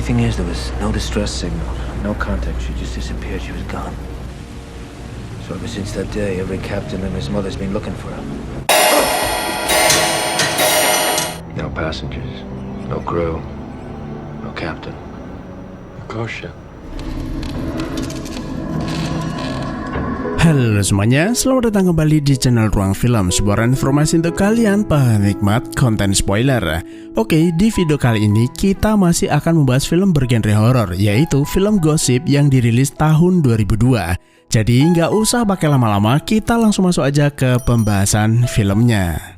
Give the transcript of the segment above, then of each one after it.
thing is, there was no distress signal, no contact. She just disappeared. She was gone. So ever since that day, every captain and his mother's been looking for her. No passengers, no crew, no captain. A ghost ship. Halo semuanya, selamat datang kembali di channel Ruang Film, sebuah informasi untuk kalian penikmat konten spoiler. Oke, di video kali ini kita masih akan membahas film bergenre horor, yaitu film Ghost Ship yang dirilis tahun 2002. Jadi nggak usah pakai lama-lama, kita langsung masuk aja ke pembahasan filmnya.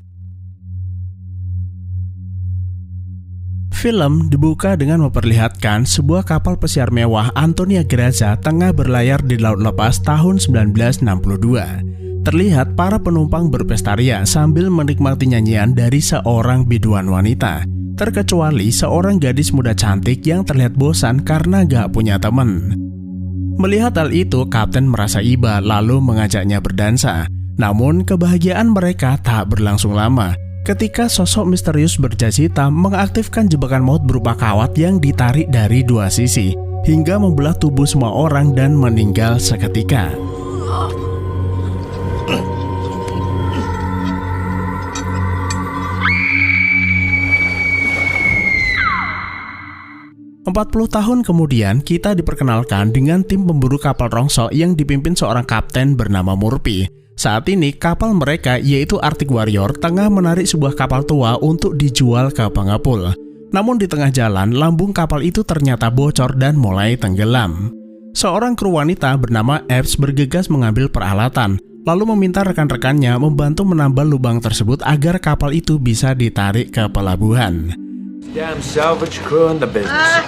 Film dibuka dengan memperlihatkan sebuah kapal pesiar mewah Antonia Grazia tengah berlayar di laut lepas tahun 1962. Terlihat para penumpang berpesta ria sambil menikmati nyanyian dari seorang biduan wanita, terkecuali seorang gadis muda cantik yang terlihat bosan karena gak punya teman. Melihat hal itu, Kapten merasa iba lalu mengajaknya berdansa. Namun kebahagiaan mereka tak berlangsung lama ketika sosok misterius berjas hitam mengaktifkan jebakan maut berupa kawat yang ditarik dari dua sisi hingga membelah tubuh semua orang dan meninggal seketika. Empat 40 tahun kemudian, kita diperkenalkan dengan tim pemburu kapal rongsok yang dipimpin seorang kapten bernama Murphy. Saat ini kapal mereka yaitu Arctic Warrior tengah menarik sebuah kapal tua untuk dijual ke pengepul. Namun di tengah jalan, lambung kapal itu ternyata bocor dan mulai tenggelam. Seorang kru wanita bernama Epps bergegas mengambil peralatan, lalu meminta rekan-rekannya membantu menambal lubang tersebut agar kapal itu bisa ditarik ke pelabuhan. Damn salvage crew in the business.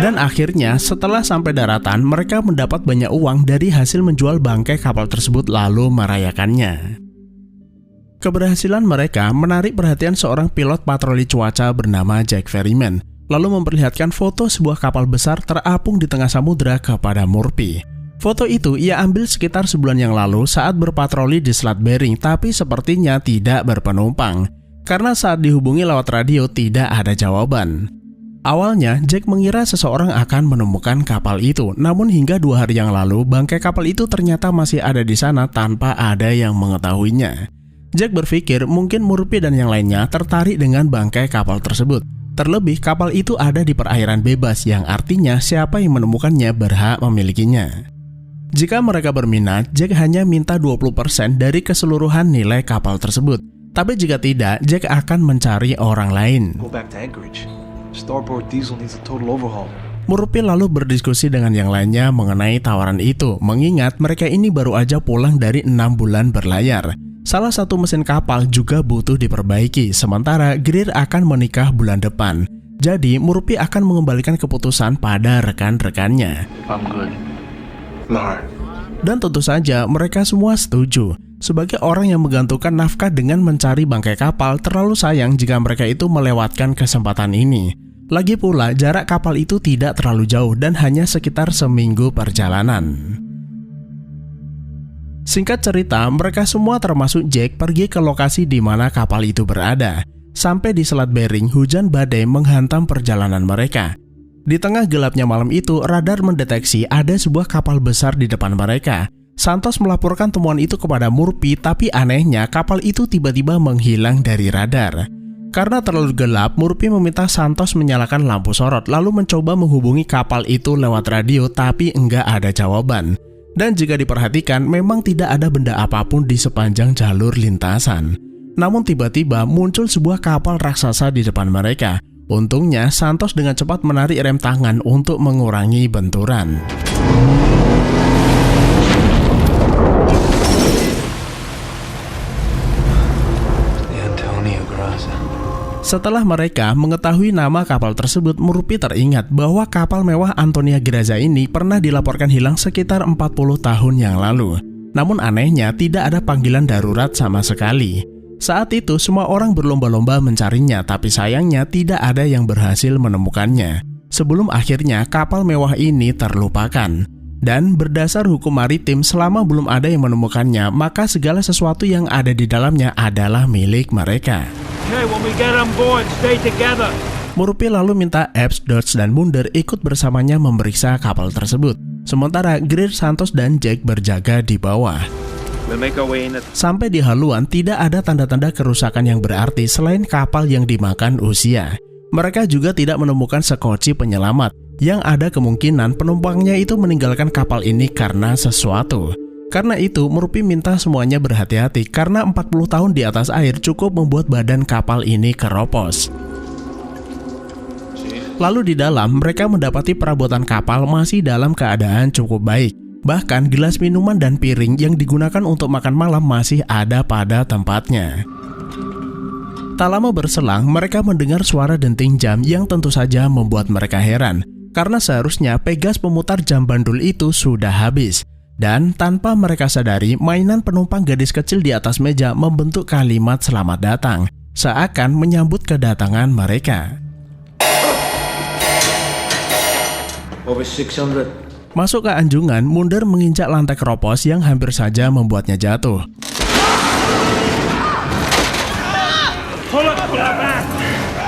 Dan akhirnya setelah sampai daratan, mereka mendapat banyak uang dari hasil menjual bangkai kapal tersebut lalu merayakannya. Keberhasilan mereka menarik perhatian seorang pilot patroli cuaca bernama Jack Ferryman, lalu memperlihatkan foto sebuah kapal besar terapung di tengah samudera kepada Murphy. Foto itu ia ambil sekitar sebulan yang lalu saat berpatroli di Selat Bering, tapi sepertinya tidak berpenumpang. Karena saat dihubungi lewat radio tidak ada jawaban. Awalnya Jack mengira seseorang akan menemukan kapal itu, namun hingga 2 hari yang lalu bangkai kapal itu ternyata masih ada di sana tanpa ada yang mengetahuinya. Jack berpikir mungkin Murphy dan yang lainnya tertarik dengan bangkai kapal tersebut. Terlebih kapal itu ada di perairan bebas yang artinya siapa yang menemukannya berhak memilikinya. Jika mereka berminat, Jack hanya minta 20% dari keseluruhan nilai kapal tersebut. Tapi jika tidak, Jack akan mencari orang lain. Murphy lalu berdiskusi dengan yang lainnya mengenai tawaran itu, mengingat mereka ini baru aja pulang dari 6 bulan berlayar. Salah satu mesin kapal juga butuh diperbaiki, sementara Greer akan menikah bulan depan. Jadi Murphy akan mengembalikan keputusan pada rekan-rekannya. Dan tentu saja mereka semua setuju. Sebagai orang yang menggantungkan nafkah dengan mencari bangkai kapal, terlalu sayang jika mereka itu melewatkan kesempatan ini. Lagi pula, jarak kapal itu tidak terlalu jauh dan hanya sekitar seminggu perjalanan. Singkat cerita, mereka semua termasuk Jack pergi ke lokasi di mana kapal itu berada. Sampai di Selat Bering, hujan badai menghantam perjalanan mereka. Di tengah gelapnya malam itu, radar mendeteksi ada sebuah kapal besar di depan mereka. Santos melaporkan temuan itu kepada Murphy, tapi anehnya kapal itu tiba-tiba menghilang dari radar. Karena terlalu gelap, Murphy meminta Santos menyalakan lampu sorot lalu mencoba menghubungi kapal itu lewat radio, tapi enggak ada jawaban. Dan jika diperhatikan, memang tidak ada benda apapun di sepanjang jalur lintasan. Namun tiba-tiba muncul sebuah kapal raksasa di depan mereka. Untungnya Santos dengan cepat menarik rem tangan untuk mengurangi benturan. Setelah mereka mengetahui nama kapal tersebut, Murphy teringat bahwa kapal mewah Antonia Grazia ini pernah dilaporkan hilang sekitar 40 tahun yang lalu. Namun anehnya tidak ada panggilan darurat sama sekali. Saat itu semua orang berlomba-lomba mencarinya, tapi sayangnya tidak ada yang berhasil menemukannya. Sebelum akhirnya kapal mewah ini terlupakan. Dan berdasar hukum maritim, selama belum ada yang menemukannya, maka segala sesuatu yang ada di dalamnya adalah milik mereka. Okay, when we get on board, stay together. Murphy lalu minta Epps, Dodge, dan Munder ikut bersamanya memeriksa kapal tersebut. Sementara Greer, Santos, dan Jack berjaga di bawah. Sampai di haluan tidak ada tanda-tanda kerusakan yang berarti selain kapal yang dimakan usia. Mereka juga tidak menemukan sekoci penyelamat, yang ada kemungkinan penumpangnya itu meninggalkan kapal ini karena sesuatu. Karena itu, Murphy minta semuanya berhati-hati karena 40 tahun di atas air cukup membuat badan kapal ini keropos. Lalu di dalam, mereka mendapati perabotan kapal masih dalam keadaan cukup baik. Bahkan gelas minuman dan piring yang digunakan untuk makan malam masih ada pada tempatnya. Tak lama berselang, mereka mendengar suara denting jam yang tentu saja membuat mereka heran. Karena seharusnya pegas pemutar jam bandul itu sudah habis. Dan tanpa mereka sadari, mainan penumpang gadis kecil di atas meja membentuk kalimat selamat datang, seakan menyambut kedatangan mereka. Over 600. Masuk ke anjungan, Munder menginjak lantai keropos yang hampir saja membuatnya jatuh.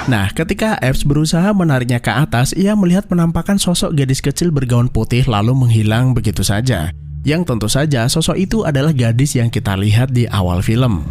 Nah, ketika Epps berusaha menariknya ke atas, ia melihat penampakan sosok gadis kecil bergaun putih lalu menghilang begitu saja. Yang tentu saja sosok itu adalah gadis yang kita lihat di awal film.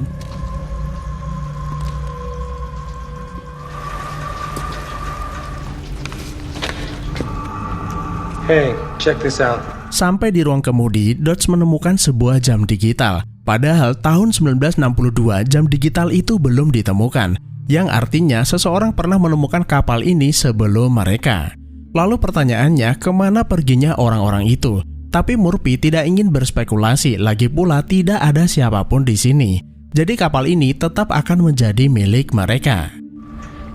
Hey, check this out. Sampai di ruang kemudi, Dodge menemukan sebuah jam digital. Padahal tahun 1962 jam digital itu belum ditemukan, yang artinya seseorang pernah menemukan kapal ini sebelum mereka. Lalu pertanyaannya, kemana perginya orang-orang itu? Tapi Murphy tidak ingin berspekulasi, lagi pula tidak ada siapapun di sini. Jadi kapal ini tetap akan menjadi milik mereka.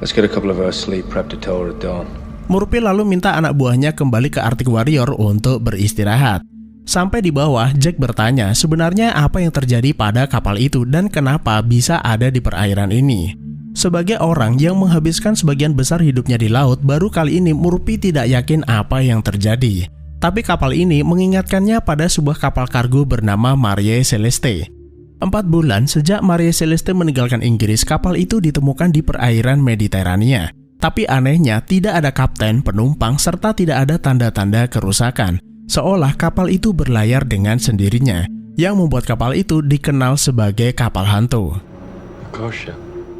Let's get a couple of hours sleep, prep to tow her at dawn. Murphy lalu minta anak buahnya kembali ke Arctic Warrior untuk beristirahat. Sampai di bawah, Jack bertanya sebenarnya apa yang terjadi pada kapal itu dan kenapa bisa ada di perairan ini. Sebagai orang yang menghabiskan sebagian besar hidupnya di laut, baru kali ini Murphy tidak yakin apa yang terjadi. Tapi kapal ini mengingatkannya pada sebuah kapal kargo bernama Marie Celeste. 4 bulan sejak Marie Celeste meninggalkan Inggris, kapal itu ditemukan di perairan Mediterania. Tapi anehnya tidak ada kapten, penumpang, serta tidak ada tanda-tanda kerusakan. Seolah kapal itu berlayar dengan sendirinya, yang membuat kapal itu dikenal sebagai kapal hantu.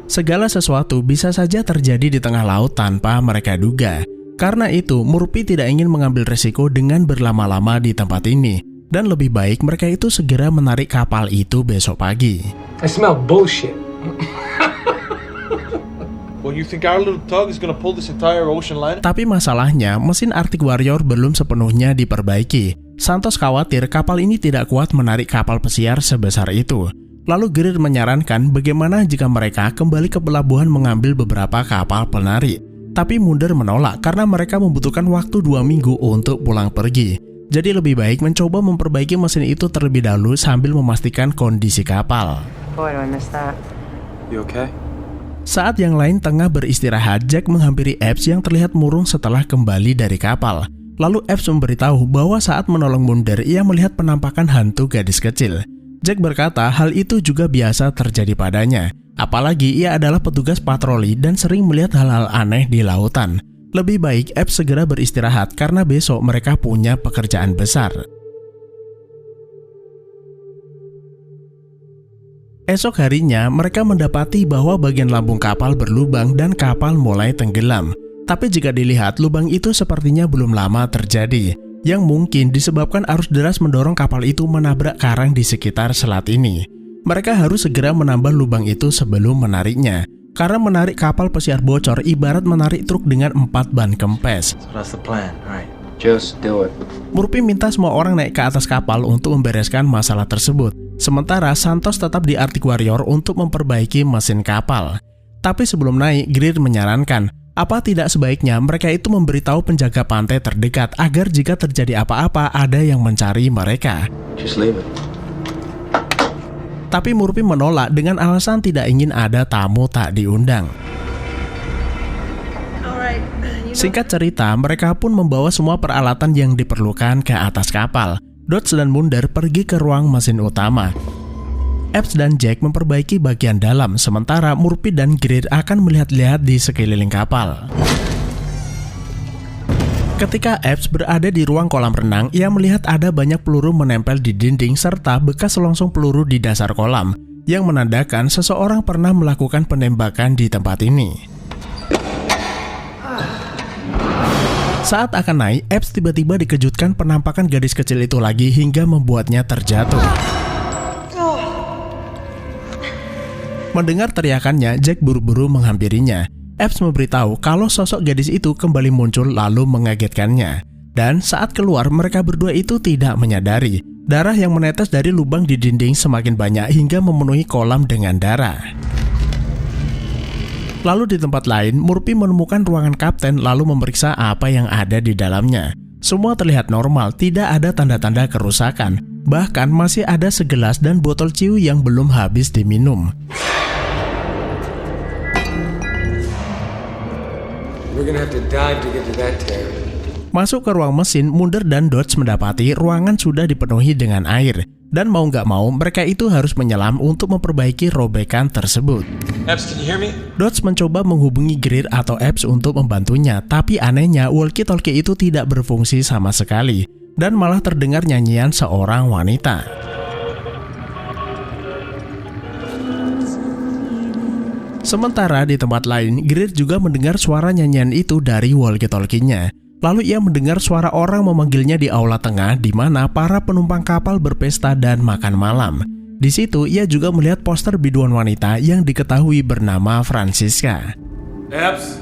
Segala sesuatu bisa saja terjadi di tengah laut tanpa mereka duga. Karena itu, Murphy tidak ingin mengambil resiko dengan berlama-lama di tempat ini. Dan lebih baik mereka itu segera menarik kapal itu besok pagi. I smell bullshit. Well, you think our little tug is gonna pull this entire ocean liner? Tapi masalahnya, mesin Arctic Warrior belum sepenuhnya diperbaiki. Santos khawatir kapal ini tidak kuat menarik kapal pesiar sebesar itu. Lalu Greer menyarankan bagaimana jika mereka kembali ke pelabuhan mengambil beberapa kapal penarik. Tapi Munder menolak karena mereka membutuhkan waktu 2 minggu untuk pulang pergi. Jadi lebih baik mencoba memperbaiki mesin itu terlebih dahulu sambil memastikan kondisi kapal. Boy, do I miss that. You okay? Saat yang lain tengah beristirahat, Jack menghampiri Epps yang terlihat murung setelah kembali dari kapal. Lalu Epps memberitahu bahwa saat menolong Munder, ia melihat penampakan hantu gadis kecil. Jack berkata hal itu juga biasa terjadi padanya. Apalagi ia adalah petugas patroli dan sering melihat hal-hal aneh di lautan. Lebih baik Epps segera beristirahat karena besok mereka punya pekerjaan besar. Esok harinya, mereka mendapati bahwa bagian lambung kapal berlubang dan kapal mulai tenggelam. Tapi jika dilihat, lubang itu sepertinya belum lama terjadi, yang mungkin disebabkan arus deras mendorong kapal itu menabrak karang di sekitar selat ini. Mereka harus segera menambah lubang itu sebelum menariknya, karena menarik kapal pesiar bocor ibarat menarik truk dengan 4 ban kempes. So that's the plan, right? Just do it. Murphy minta semua orang naik ke atas kapal untuk membereskan masalah tersebut. Sementara Santos tetap di Arctic Warrior untuk memperbaiki mesin kapal. Tapi sebelum naik, Greer menyarankan, apa tidak sebaiknya mereka itu memberitahu penjaga pantai terdekat agar jika terjadi apa-apa ada yang mencari mereka. Just leave it. Tapi Murphy menolak dengan alasan tidak ingin ada tamu tak diundang. Singkat cerita, mereka pun membawa semua peralatan yang diperlukan ke atas kapal. Dodge dan Munder pergi ke ruang mesin utama. Epps dan Jack memperbaiki bagian dalam, sementara Murphy dan Greer akan melihat-lihat di sekeliling kapal. Ketika Epps berada di ruang kolam renang, ia melihat ada banyak peluru menempel di dinding serta bekas selongsong peluru di dasar kolam, yang menandakan seseorang pernah melakukan penembakan di tempat ini. Saat akan naik, Epps tiba-tiba dikejutkan penampakan gadis kecil itu lagi hingga membuatnya terjatuh. Mendengar teriakannya, Jack buru-buru menghampirinya. Epps memberitahu kalau sosok gadis itu kembali muncul lalu mengagetkannya. Dan saat keluar, mereka berdua itu tidak menyadari. Darah yang menetes dari lubang di dinding semakin banyak hingga memenuhi kolam dengan darah. Lalu di tempat lain, Murphy menemukan ruangan kapten lalu memeriksa apa yang ada di dalamnya. Semua terlihat normal, tidak ada tanda-tanda kerusakan. Bahkan masih ada segelas dan botol ciu yang belum habis diminum. We're gonna have to dive to get to that tear. Masuk ke ruang mesin, Mulder dan Dodge mendapati ruangan sudah dipenuhi dengan air. Dan mau nggak mau, mereka itu harus menyelam untuk memperbaiki robekan tersebut. Epps, can you hear me? Dodge mencoba menghubungi Greer atau Epps untuk membantunya, tapi anehnya walkie-talkie itu tidak berfungsi sama sekali. Dan malah terdengar nyanyian seorang wanita. Sementara di tempat lain, Greer juga mendengar suara nyanyian itu dari walkie-talkie-nya. Lalu ia mendengar suara orang memanggilnya di aula tengah di mana para penumpang kapal berpesta dan makan malam. Di situ ia juga melihat poster biduan wanita yang diketahui bernama Francisca. Epps?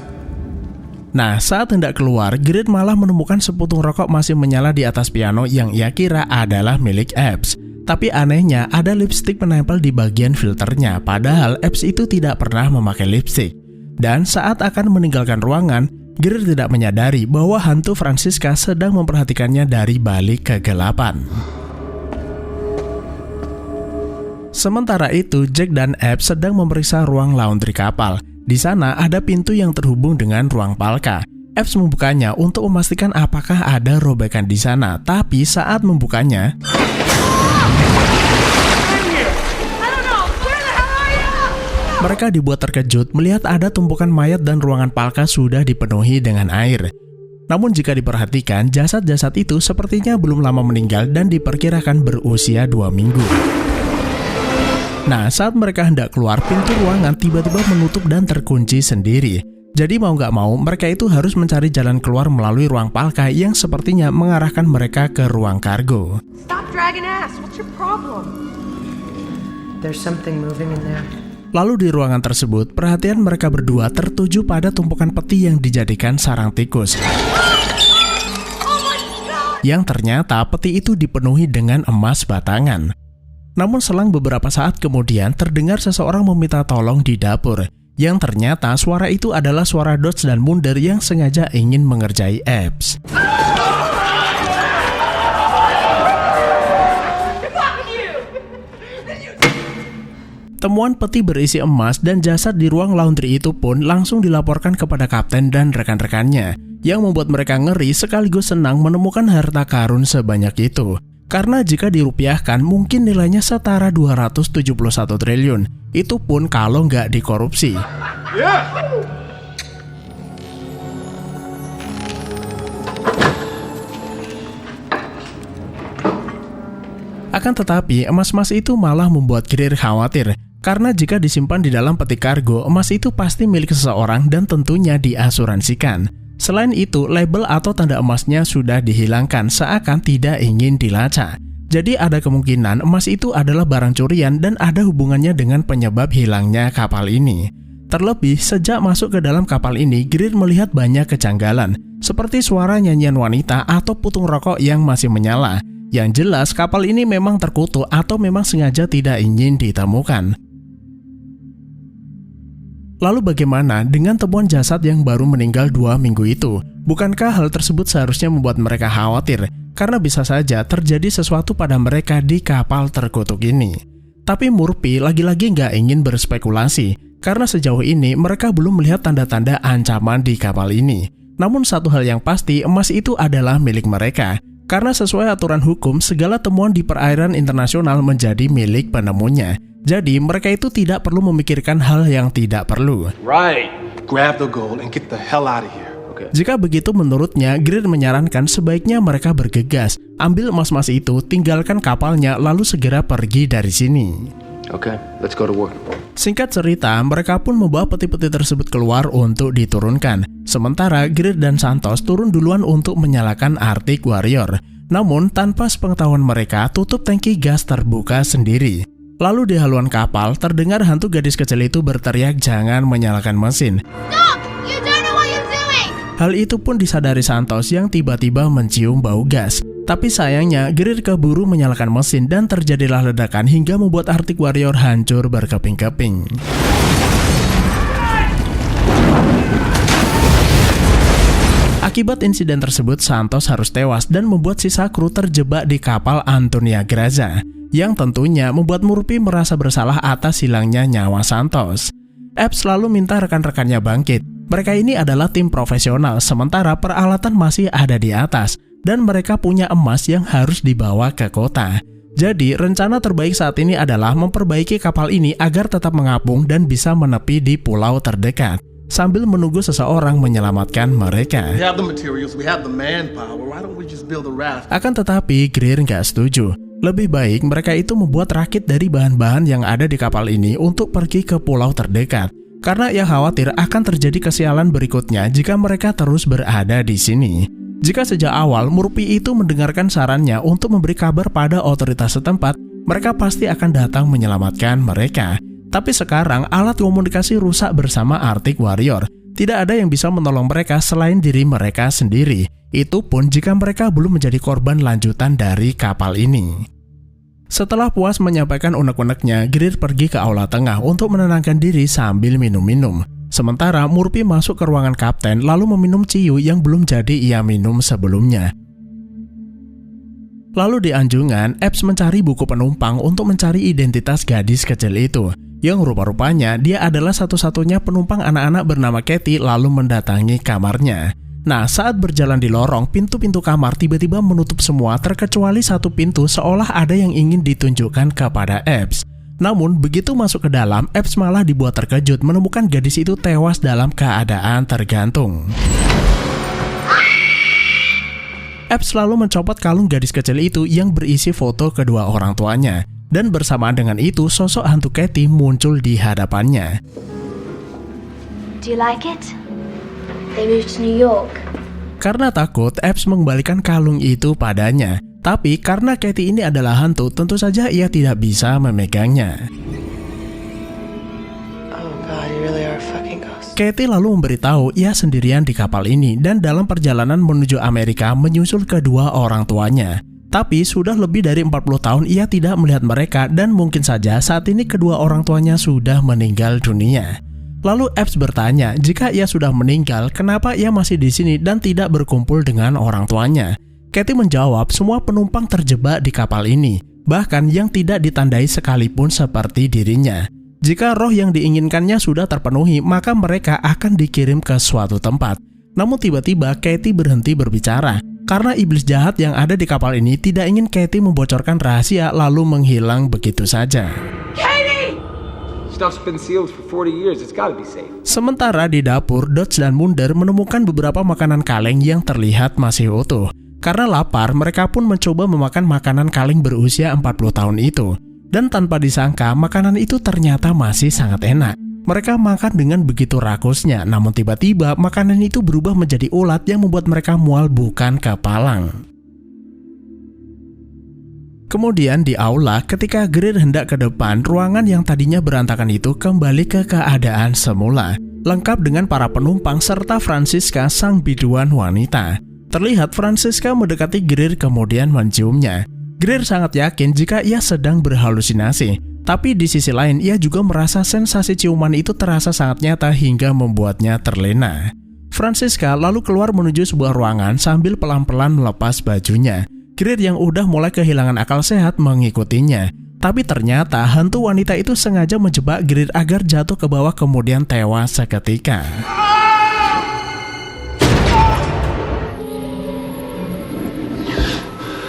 Nah, saat hendak keluar, Greer malah menemukan seputung rokok masih menyala di atas piano yang ia kira adalah milik Epps. Tapi anehnya ada lipstik menempel di bagian filternya, padahal Epps itu tidak pernah memakai lipstik. Dan saat akan meninggalkan ruangan, Greer tidak menyadari bahwa hantu Francisca sedang memperhatikannya dari balik kegelapan. Sementara itu, Jack dan Epps sedang memeriksa ruang laundry kapal. Di sana ada pintu yang terhubung dengan ruang palka. Epps membukanya untuk memastikan apakah ada robekan di sana, tapi saat membukanya, mereka dibuat terkejut melihat ada tumpukan mayat dan ruangan palka sudah dipenuhi dengan air. Namun jika diperhatikan, jasad-jasad itu sepertinya belum lama meninggal dan diperkirakan berusia 2 minggu. Nah, saat mereka hendak keluar, pintu ruangan tiba-tiba menutup dan terkunci sendiri. Jadi mau nggak mau, mereka itu harus mencari jalan keluar melalui ruang palka yang sepertinya mengarahkan mereka ke ruang kargo. Stop dragging ass. What's your problem? There's something moving in there. Lalu di ruangan tersebut, perhatian mereka berdua tertuju pada tumpukan peti yang dijadikan sarang tikus. Yang ternyata peti itu dipenuhi dengan emas batangan. Namun selang beberapa saat kemudian terdengar seseorang meminta tolong di dapur. Yang ternyata suara itu adalah suara Dodge dan Mulder yang sengaja ingin mengerjai Epps. Temuan peti berisi emas dan jasad di ruang laundry itu pun langsung dilaporkan kepada kapten dan rekan-rekannya, yang membuat mereka ngeri sekaligus senang menemukan harta karun sebanyak itu. Karena jika dirupiahkan mungkin nilainya setara 271 triliun, itu pun kalau nggak dikorupsi. Akan tetapi, emas-emas itu malah membuat Greer khawatir. Karena jika disimpan di dalam peti kargo, emas itu pasti milik seseorang dan tentunya diasuransikan. Selain itu, label atau tanda emasnya sudah dihilangkan seakan tidak ingin dilacak. Jadi ada kemungkinan emas itu adalah barang curian dan ada hubungannya dengan penyebab hilangnya kapal ini. Terlebih, sejak masuk ke dalam kapal ini, Greer melihat banyak kejanggalan, seperti suara nyanyian wanita atau putung rokok yang masih menyala. Yang jelas, kapal ini memang terkutuk atau memang sengaja tidak ingin ditemukan. Lalu bagaimana dengan temuan jasad yang baru meninggal 2 minggu itu? Bukankah hal tersebut seharusnya membuat mereka khawatir? Karena bisa saja terjadi sesuatu pada mereka di kapal terkutuk ini. Tapi Murphy lagi-lagi nggak ingin berspekulasi, karena sejauh ini mereka belum melihat tanda-tanda ancaman di kapal ini. Namun satu hal yang pasti, emas itu adalah milik mereka. Karena sesuai aturan hukum, segala temuan di perairan internasional menjadi milik penemunya. Jadi mereka itu tidak perlu memikirkan hal yang tidak perlu. Right. Grab the gold and get the hell out of here. Okay. Jika begitu menurutnya, Greer menyarankan sebaiknya mereka bergegas, ambil emas-emas itu, tinggalkan kapalnya, lalu segera pergi dari sini. Okay, let's go to work. Singkat cerita, mereka pun membawa peti-peti tersebut keluar untuk diturunkan. Sementara Greer dan Santos turun duluan untuk menyalakan Arctic Warrior. Namun, tanpa sepengetahuan mereka, tutup tangki gas terbuka sendiri. Lalu di haluan kapal, terdengar hantu gadis kecil itu berteriak jangan menyalakan mesin. Stop! You don't know what you're doing! Hal itu pun disadari Santos yang tiba-tiba mencium bau gas. Tapi sayangnya, Greer keburu menyalakan mesin dan terjadilah ledakan hingga membuat Arctic Warrior hancur berkeping-keping. Akibat insiden tersebut, Santos harus tewas dan membuat sisa kru terjebak di kapal Antonia Graza, yang tentunya membuat Murphy merasa bersalah atas hilangnya nyawa Santos. Epps selalu minta rekan-rekannya bangkit. Mereka ini adalah tim profesional, sementara peralatan masih ada di atas, dan mereka punya emas yang harus dibawa ke kota. Jadi, rencana terbaik saat ini adalah memperbaiki kapal ini agar tetap mengapung dan bisa menepi di pulau terdekat, sambil menunggu seseorang menyelamatkan mereka. We have the materials, we have the manpower. Why don't we just build a raft? Akan tetapi, Greer nggak setuju. Lebih baik mereka itu membuat rakit dari bahan-bahan yang ada di kapal ini untuk pergi ke pulau terdekat. Karena ia khawatir akan terjadi kesialan berikutnya jika mereka terus berada di sini. Jika sejak awal Murphy itu mendengarkan sarannya untuk memberi kabar pada otoritas setempat, mereka pasti akan datang menyelamatkan mereka. Tapi sekarang alat komunikasi rusak bersama Arctic Warrior. Tidak ada yang bisa menolong mereka selain diri mereka sendiri. Itu pun jika mereka belum menjadi korban lanjutan dari kapal ini. Setelah puas menyampaikan unek-uneknya, Greer pergi ke aula tengah untuk menenangkan diri sambil minum-minum. Sementara Murphy masuk ke ruangan kapten lalu meminum ciu yang belum jadi ia minum sebelumnya. Lalu di anjungan, Epps mencari buku penumpang untuk mencari identitas gadis kecil itu. Yang rupa-rupanya dia adalah satu-satunya penumpang anak-anak bernama Katie lalu mendatangi kamarnya. Nah, saat berjalan di lorong, pintu-pintu kamar tiba-tiba menutup semua terkecuali satu pintu seolah ada yang ingin ditunjukkan kepada Epps. Namun, begitu masuk ke dalam, Epps malah dibuat terkejut menemukan gadis itu tewas dalam keadaan tergantung. Epps lalu mencopot kalung gadis kecil itu yang berisi foto kedua orang tuanya. Dan bersamaan dengan itu, sosok hantu Katie muncul di hadapannya. Do you like it? They moved to New York. Karena takut, Epps mengembalikan kalung itu padanya. Tapi karena Katie ini adalah hantu, tentu saja ia tidak bisa memegangnya. Oh God, you really are a fucking ghost. Katie lalu memberitahu ia sendirian di kapal ini dan dalam perjalanan menuju Amerika menyusul kedua orang tuanya. Tapi sudah lebih dari 40 tahun ia tidak melihat mereka dan mungkin saja saat ini kedua orang tuanya sudah meninggal dunia. Lalu Epps bertanya, jika ia sudah meninggal, kenapa ia masih di sini dan tidak berkumpul dengan orang tuanya? Katie menjawab, semua penumpang terjebak di kapal ini, bahkan yang tidak ditandai sekalipun seperti dirinya. Jika roh yang diinginkannya sudah terpenuhi, maka mereka akan dikirim ke suatu tempat. Namun tiba-tiba Katie berhenti berbicara, karena iblis jahat yang ada di kapal ini tidak ingin Katie membocorkan rahasia lalu menghilang begitu saja. Stuff's been sealed for 40 years. It's gotta be safe. Sementara di dapur, Dodge dan Mulder menemukan beberapa makanan kaleng yang terlihat masih utuh. Karena lapar, mereka pun mencoba memakan makanan kaleng berusia 40 tahun itu. Dan tanpa disangka, makanan itu ternyata masih sangat enak. Mereka makan dengan begitu rakusnya, namun tiba-tiba makanan itu berubah menjadi ulat yang membuat mereka mual bukan kepalang. Kemudian di aula, ketika Greer hendak ke depan, ruangan yang tadinya berantakan itu kembali ke keadaan semula, lengkap dengan para penumpang serta Francisca sang biduan wanita. Terlihat Francisca mendekati Greer kemudian menciumnya. Greer sangat yakin jika ia sedang berhalusinasi, tapi di sisi lain ia juga merasa sensasi ciuman itu terasa sangat nyata hingga membuatnya terlena. Francisca lalu keluar menuju sebuah ruangan sambil pelan-pelan melepas bajunya. Greer yang udah mulai kehilangan akal sehat mengikutinya. Tapi ternyata hantu wanita itu sengaja menjebak Greer agar jatuh ke bawah kemudian tewas seketika.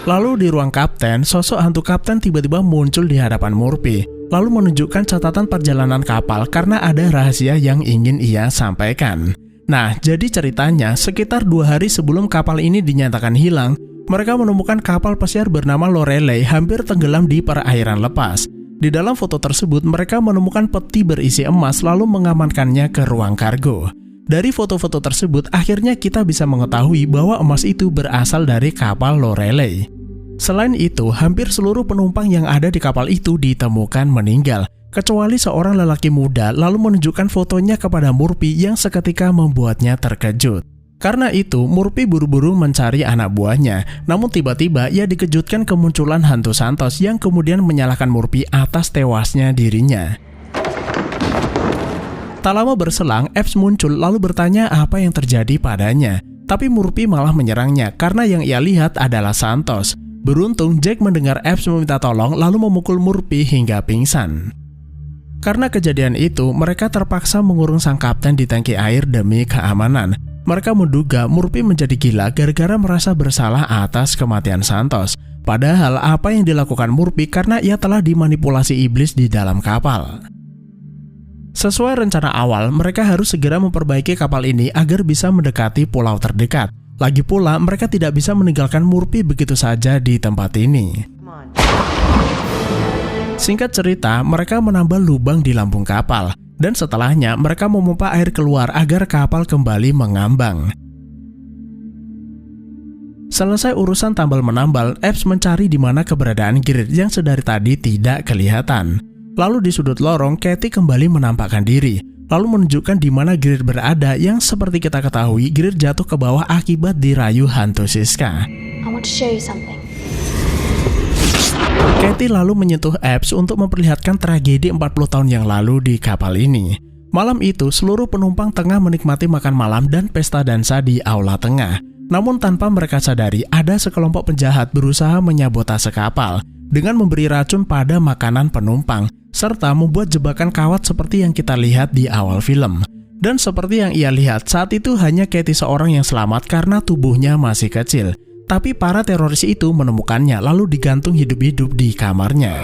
Lalu di ruang kapten, sosok hantu kapten tiba-tiba muncul di hadapan Murphy, lalu menunjukkan catatan perjalanan kapal karena ada rahasia yang ingin ia sampaikan. Nah, jadi ceritanya sekitar 2 hari sebelum kapal ini dinyatakan hilang, mereka menemukan kapal pesiar bernama Lorelei hampir tenggelam di perairan lepas. Di dalam foto tersebut, mereka menemukan peti berisi emas lalu mengamankannya ke ruang kargo. Dari foto-foto tersebut, akhirnya kita bisa mengetahui bahwa emas itu berasal dari kapal Lorelei. Selain itu, hampir seluruh penumpang yang ada di kapal itu ditemukan meninggal, kecuali seorang lelaki muda lalu menunjukkan fotonya kepada Murphy yang seketika membuatnya terkejut. Karena itu, Murphy buru-buru mencari anak buahnya, namun tiba-tiba ia dikejutkan kemunculan hantu Santos yang kemudian menyalahkan Murphy atas tewasnya dirinya. Tak lama berselang, Epps muncul lalu bertanya apa yang terjadi padanya. Tapi Murphy malah menyerangnya karena yang ia lihat adalah Santos. Beruntung, Jack mendengar Epps meminta tolong lalu memukul Murphy hingga pingsan. Karena kejadian itu, mereka terpaksa mengurung sang kapten di tangki air demi keamanan. Mereka menduga Murphy menjadi gila gara-gara merasa bersalah atas kematian Santos. Padahal apa yang dilakukan Murphy karena ia telah dimanipulasi iblis di dalam kapal. Sesuai rencana awal, mereka harus segera memperbaiki kapal ini agar bisa mendekati pulau terdekat. Lagi pula, mereka tidak bisa meninggalkan Murphy begitu saja di tempat ini. Singkat cerita, mereka menambal lubang di lambung kapal, dan setelahnya mereka memompa air keluar agar kapal kembali mengambang. Selesai urusan tambal menambal, Epps mencari di mana keberadaan Grid yang sedari tadi tidak kelihatan. Lalu di sudut lorong, Katie kembali menampakkan diri, lalu menunjukkan di mana Grid berada yang seperti kita ketahui, Grid jatuh ke bawah akibat dirayu hantu Siska. I want to show you something. Katie lalu menyentuh Epps untuk memperlihatkan tragedi 40 tahun yang lalu di kapal ini. Malam itu, seluruh penumpang tengah menikmati makan malam dan pesta dansa di aula tengah. Namun tanpa mereka sadari, ada sekelompok penjahat berusaha menyabotase kapal dengan memberi racun pada makanan penumpang, serta membuat jebakan kawat seperti yang kita lihat di awal film. Dan seperti yang ia lihat, saat itu hanya Katie seorang yang selamat karena tubuhnya masih kecil. Tapi para teroris itu menemukannya lalu digantung hidup-hidup di kamarnya.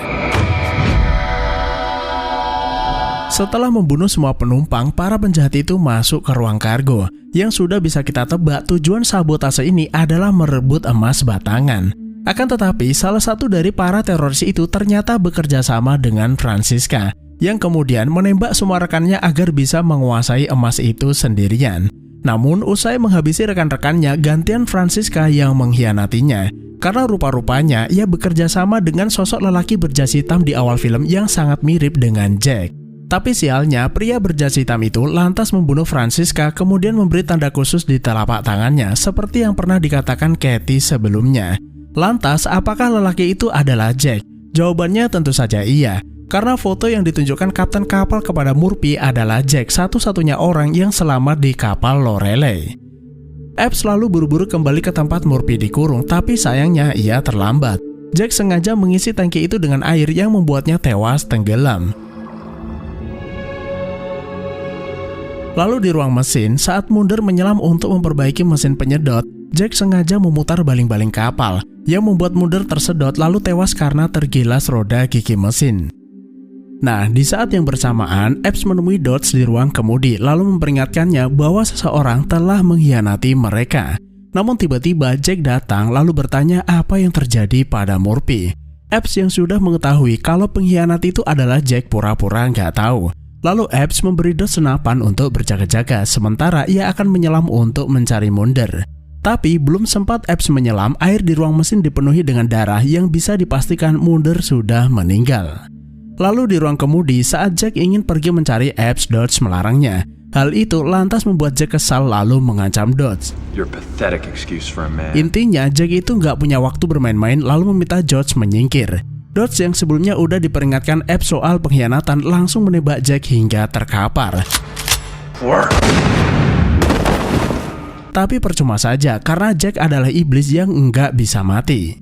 Setelah membunuh semua penumpang, para penjahat itu masuk ke ruang kargo. Yang sudah bisa kita tebak, tujuan sabotase ini adalah merebut emas batangan. Akan tetapi, salah satu dari para teroris itu ternyata bekerja sama dengan Francisca, yang kemudian menembak semua rekannya agar bisa menguasai emas itu sendirian. Namun, usai menghabisi rekan-rekannya, gantian Francisca yang mengkhianatinya. Karena rupa-rupanya ia bekerja sama dengan sosok lelaki berjas hitam di awal film yang sangat mirip dengan Jack. Tapi sialnya, pria berjas hitam itu lantas membunuh Francisca kemudian memberi tanda khusus di telapak tangannya seperti yang pernah dikatakan Katie sebelumnya. Lantas, apakah lelaki itu adalah Jack? Jawabannya tentu saja iya. Karena foto yang ditunjukkan kapten kapal kepada Murphy adalah Jack, satu-satunya orang yang selamat di kapal Lorelei. Epps lalu buru-buru kembali ke tempat Murphy dikurung, tapi sayangnya ia terlambat. Jack sengaja mengisi tangki itu dengan air yang membuatnya tewas tenggelam. Lalu di ruang mesin, saat Mulder menyelam untuk memperbaiki mesin penyedot, Jack sengaja memutar baling-baling kapal, yang membuat Mulder tersedot lalu tewas karena tergilas roda gigi mesin. Nah, di saat yang bersamaan, Epps menemui Dodge di ruang kemudi lalu memperingatkannya bahwa seseorang telah mengkhianati mereka. Namun tiba-tiba Jack datang lalu bertanya apa yang terjadi pada Murphy. Epps yang sudah mengetahui kalau pengkhianat itu adalah Jack pura-pura nggak tahu. Lalu Epps memberi Dodge senapan untuk berjaga-jaga sementara ia akan menyelam untuk mencari Mulder. Tapi belum sempat Epps menyelam, air di ruang mesin dipenuhi dengan darah yang bisa dipastikan Mulder sudah meninggal. Lalu di ruang kemudi, saat Jack ingin pergi mencari Epps, Dodge melarangnya. Hal itu lantas membuat Jack kesal lalu mengancam Dodge. Intinya, Jack itu nggak punya waktu bermain-main lalu meminta Dodge menyingkir. Dodge yang sebelumnya udah diperingatkan Epps soal pengkhianatan langsung menembak Jack hingga terkapar. Tapi percuma saja karena Jack adalah iblis yang nggak bisa mati.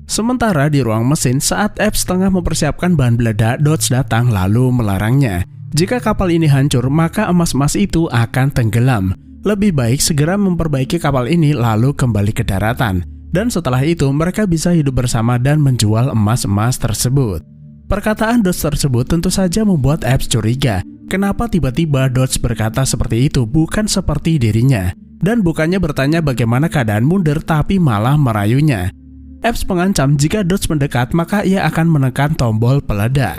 Sementara di ruang mesin, saat Epps tengah mempersiapkan bahan peledak, Dodge datang lalu melarangnya. Jika kapal ini hancur, maka emas-emas itu akan tenggelam. Lebih baik segera memperbaiki kapal ini lalu kembali ke daratan. Dan setelah itu mereka bisa hidup bersama dan menjual emas-emas tersebut. Perkataan Dodge tersebut tentu saja membuat Epps curiga. Kenapa tiba-tiba Dodge berkata seperti itu bukan seperti dirinya? Dan bukannya bertanya bagaimana keadaan Mulder, tapi malah merayunya. Epps mengancam jika Dodge mendekat maka ia akan menekan tombol peledak.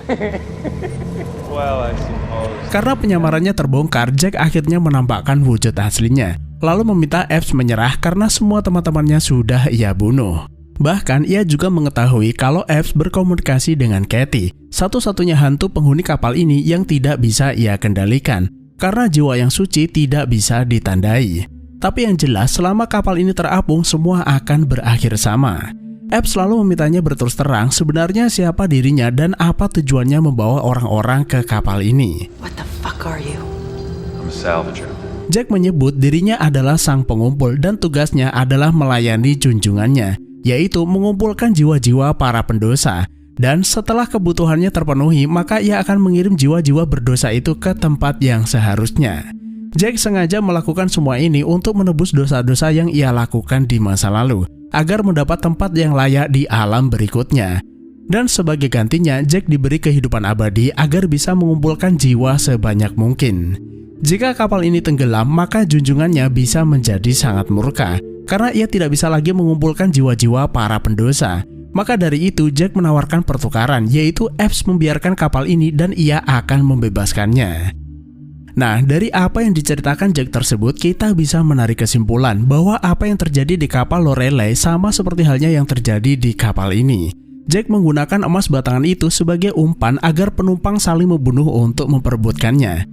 Well, I suppose. Karena penyamarannya terbongkar, Jack akhirnya menampakkan wujud aslinya, lalu meminta Epps menyerah karena semua teman-temannya sudah ia bunuh. Bahkan ia juga mengetahui kalau Epps berkomunikasi dengan Katie, satu-satunya hantu penghuni kapal ini yang tidak bisa ia kendalikan, karena jiwa yang suci tidak bisa ditandai. Tapi yang jelas selama kapal ini terapung semua akan berakhir sama. Epps selalu memintanya berterus terang sebenarnya siapa dirinya dan apa tujuannya membawa orang-orang ke kapal ini. What the fuck are you? I'm a salvager. Jack menyebut dirinya adalah sang pengumpul dan tugasnya adalah melayani junjungannya, yaitu mengumpulkan jiwa-jiwa para pendosa. Dan setelah kebutuhannya terpenuhi, maka ia akan mengirim jiwa-jiwa berdosa itu ke tempat yang seharusnya. Jack sengaja melakukan semua ini untuk menebus dosa-dosa yang ia lakukan di masa lalu, agar mendapat tempat yang layak di alam berikutnya. Dan sebagai gantinya, Jack diberi kehidupan abadi agar bisa mengumpulkan jiwa sebanyak mungkin. Jika kapal ini tenggelam, maka junjungannya bisa menjadi sangat murka, karena ia tidak bisa lagi mengumpulkan jiwa-jiwa para pendosa. Maka dari itu, Jack menawarkan pertukaran, yaitu Epps membiarkan kapal ini dan ia akan membebaskannya. Nah, dari apa yang diceritakan Jack tersebut, kita bisa menarik kesimpulan bahwa apa yang terjadi di kapal Lorelei sama seperti halnya yang terjadi di kapal ini. Jack menggunakan emas batangan itu sebagai umpan agar penumpang saling membunuh untuk memperebutkannya.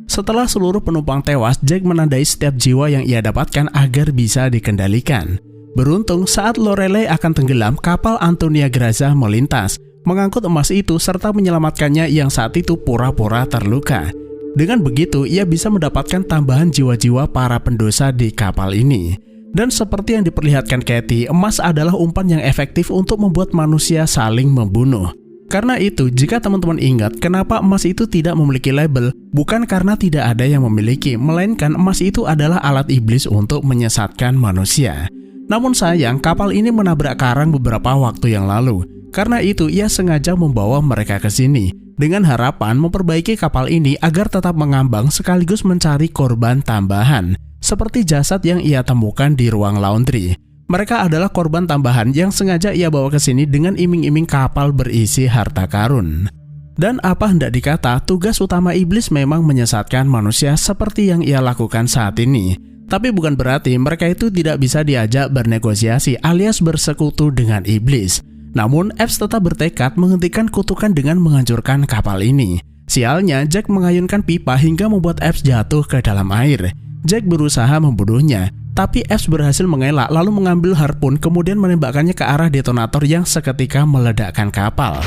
Setelah seluruh penumpang tewas, Jack menandai setiap jiwa yang ia dapatkan agar bisa dikendalikan. Beruntung saat Lorelei akan tenggelam, kapal Antonia Graza melintas, mengangkut emas itu serta menyelamatkannya yang saat itu pura-pura terluka. Dengan begitu, ia bisa mendapatkan tambahan jiwa-jiwa para pendosa di kapal ini. Dan seperti yang diperlihatkan Katie, emas adalah umpan yang efektif untuk membuat manusia saling membunuh. Karena itu, jika teman-teman ingat kenapa emas itu tidak memiliki label, bukan karena tidak ada yang memiliki, melainkan emas itu adalah alat iblis untuk menyesatkan manusia. Namun sayang, kapal ini menabrak karang beberapa waktu yang lalu. Karena itu, ia sengaja membawa mereka ke sini, dengan harapan memperbaiki kapal ini agar tetap mengambang sekaligus mencari korban tambahan, seperti jasad yang ia temukan di ruang laundry. Mereka adalah korban tambahan yang sengaja ia bawa ke sini dengan iming-iming kapal berisi harta karun. Dan apa hendak dikata, tugas utama iblis memang menyesatkan manusia seperti yang ia lakukan saat ini. Tapi bukan berarti mereka itu tidak bisa diajak bernegosiasi alias bersekutu dengan iblis. Namun, Epps tetap bertekad menghentikan kutukan dengan menghancurkan kapal ini. Sialnya, Jack mengayunkan pipa hingga membuat Epps jatuh ke dalam air. Jack berusaha membunuhnya, tapi Epps berhasil mengelak lalu mengambil harpun kemudian menembakkannya ke arah detonator yang seketika meledakkan kapal.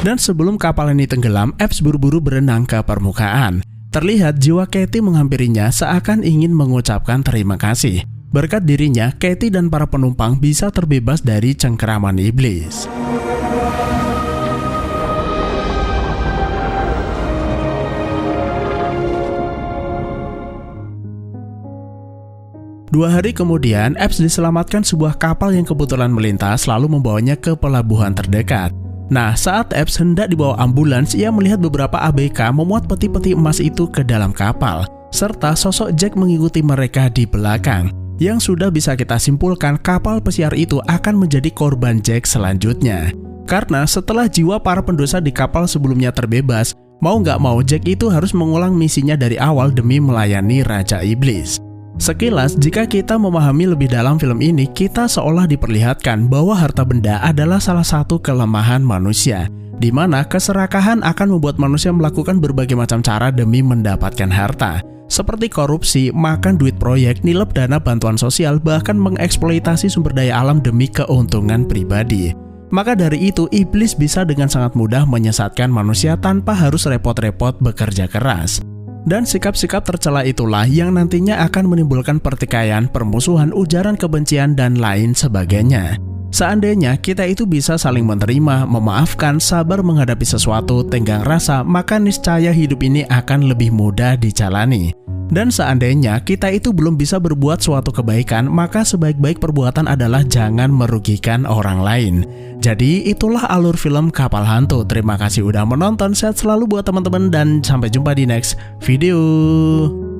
Dan sebelum kapal ini tenggelam, Epps buru-buru berenang ke permukaan. Terlihat jiwa Katie menghampirinya seakan ingin mengucapkan terima kasih. Berkat dirinya, Katie dan para penumpang bisa terbebas dari cengkeraman iblis. Dua hari kemudian, Epps diselamatkan sebuah kapal yang kebetulan melintas lalu membawanya ke pelabuhan terdekat. Nah, saat Epps hendak dibawa ambulans, ia melihat beberapa ABK memuat peti-peti emas itu ke dalam kapal, serta sosok Jack mengikuti mereka di belakang. Yang sudah bisa kita simpulkan kapal pesiar itu akan menjadi korban Jack selanjutnya. Karena setelah jiwa para pendosa di kapal sebelumnya terbebas, mau nggak mau Jack itu harus mengulang misinya dari awal demi melayani Raja Iblis. Sekilas, jika kita memahami lebih dalam film ini, kita seolah diperlihatkan bahwa harta benda adalah salah satu kelemahan manusia, di mana keserakahan akan membuat manusia melakukan berbagai macam cara demi mendapatkan harta. Seperti korupsi, makan duit proyek, nilep dana bantuan sosial, bahkan mengeksploitasi sumber daya alam demi keuntungan pribadi. Maka dari itu, iblis bisa dengan sangat mudah menyesatkan manusia tanpa harus repot-repot bekerja keras. Dan sikap-sikap tercela itulah yang nantinya akan menimbulkan pertikaian, permusuhan, ujaran kebencian, dan lain sebagainya. Seandainya kita itu bisa saling menerima, memaafkan, sabar menghadapi sesuatu, tenggang rasa, maka niscaya hidup ini akan lebih mudah dijalani. Dan seandainya kita itu belum bisa berbuat suatu kebaikan, maka sebaik-baik perbuatan adalah jangan merugikan orang lain. Jadi itulah alur film Kapal Hantu. Terima kasih udah menonton, sehat selalu buat teman-teman dan sampai jumpa di next video.